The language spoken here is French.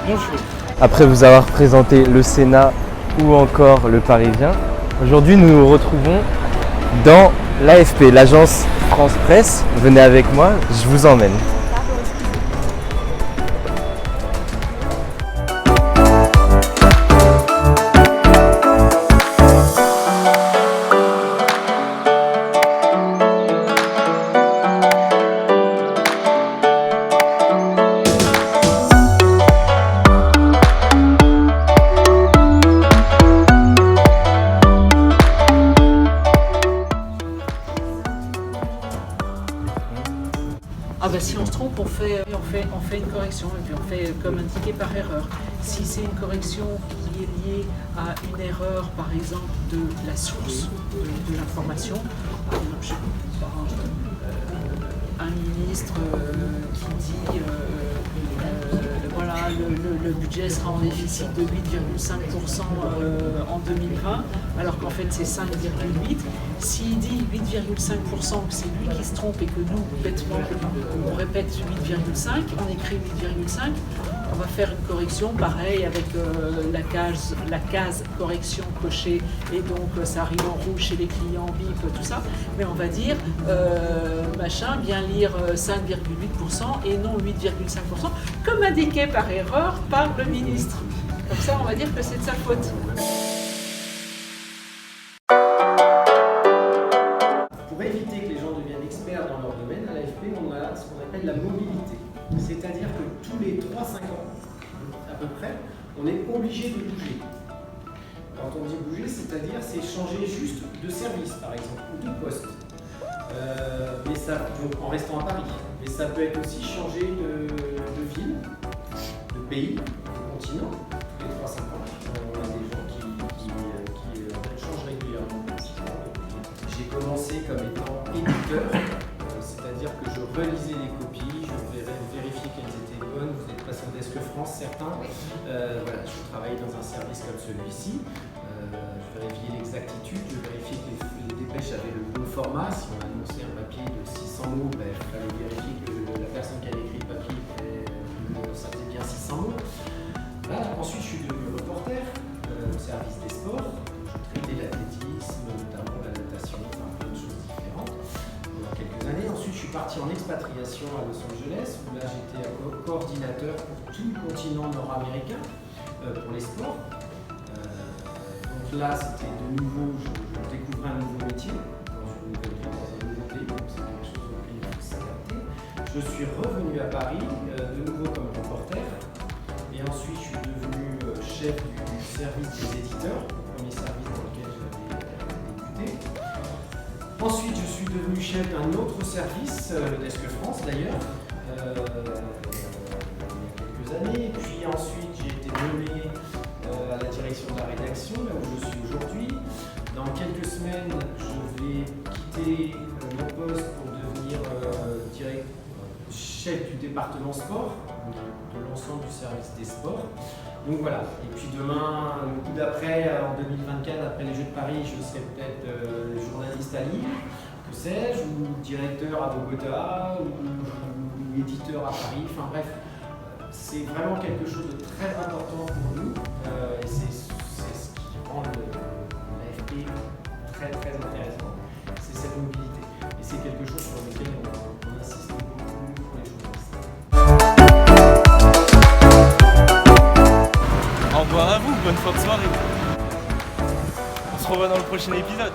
Bonjour. Après vous avoir présenté le Sénat ou encore le Parisien, aujourd'hui nous nous retrouvons dans l'AFP, l'agence France Presse. Venez avec moi, je vous emmène. Ah ben si on se trompe, on fait une correction et puis on fait comme indiqué par erreur. Si c'est une correction qui est liée à une erreur, par exemple, de la source de l'information, par exemple, je sais pas, un ministre qui dit voilà, le budget sera en déficit de 8,5% en 2020, alors qu'en fait c'est 5,8%. S'il dit 8,5%, que c'est lui qui se trompe et que nous, bêtement, on répète 8,5%, on écrit 8,5%, on va faire une correction, pareil avec la case correction cochée, et donc ça arrive en rouge chez les clients, bip, tout ça, mais on va dire machin, bien lire 5,8% et non 8,5%, comme indiqué par erreur par le ministre. Comme ça, on va dire que c'est de sa faute. Pour éviter que les gens deviennent experts dans leur domaine, à l'AFP, on a ce qu'on appelle la mobilité. C'est-à-dire que tous les 3-5 ans, à peu près, on est obligé de bouger. Quand on dit bouger, c'est-à-dire c'est changer juste de service, par exemple, ou de poste. Mais ça, donc en restant à Paris. Mais ça peut être aussi changer de ville, de pays, de continent. Tous les 3-5 ans, on a des gens qui changent régulièrement. J'ai commencé comme étant éditeur, c'est-à-dire que je relisais les copies, je vérifiais qu'elles étaient bonnes. Vous êtes passé au Desk France, certains. Voilà, je travaillais dans un service comme celui-ci. Je vérifiais l'exactitude, je vérifiais que les dépêches avaient le bon format. Si on annonçait un papier de 600 mots, il fallait vérifier que la personne qui avait écrit le papier, ça faisait bien 600 mots. Voilà. Ensuite, je suis devenu reporter au service des sports. Je traitais l'athlétisme, notamment la natation, enfin plein de choses différentes pendant quelques années. Ensuite, je suis parti en expatriation à Los Angeles, où là j'étais coordinateur pour tout le continent nord-américain pour les sports. Donc là, c'était de nouveau, je découvrais un nouveau métier dans une nouvelle ville, dans un nouveau pays, donc c'est quelque chose auquel il faut s'adapter. Je suis revenu à Paris, de nouveau comme reporter, et ensuite je suis devenu chef du service des éditeurs, le premier service dans lequel j'avais débuté. Ensuite, je suis devenu chef d'un autre service, le Desk France d'ailleurs, il y a quelques années. Puis ensuite, j'ai été nommé à la direction de la rédaction, là où je suis aujourd'hui. Dans quelques semaines, je vais quitter mon poste pour devenir chef du département sport, de l'ensemble du service des sports. Donc voilà, et puis demain, le coup d'après, en 2024, après les Jeux de Paris, je serai peut-être journaliste à Lille, que sais-je, ou directeur à Bogota, ou éditeur à Paris, enfin bref. C'est vraiment quelque chose de très important pour nous et c'est ce qui rend l'AFP très très intéressant, c'est cette mobilité. Et c'est quelque chose sur lequel on insiste beaucoup pour les journalistes. Au revoir à vous, bonne fin de soirée. On se revoit dans le prochain épisode.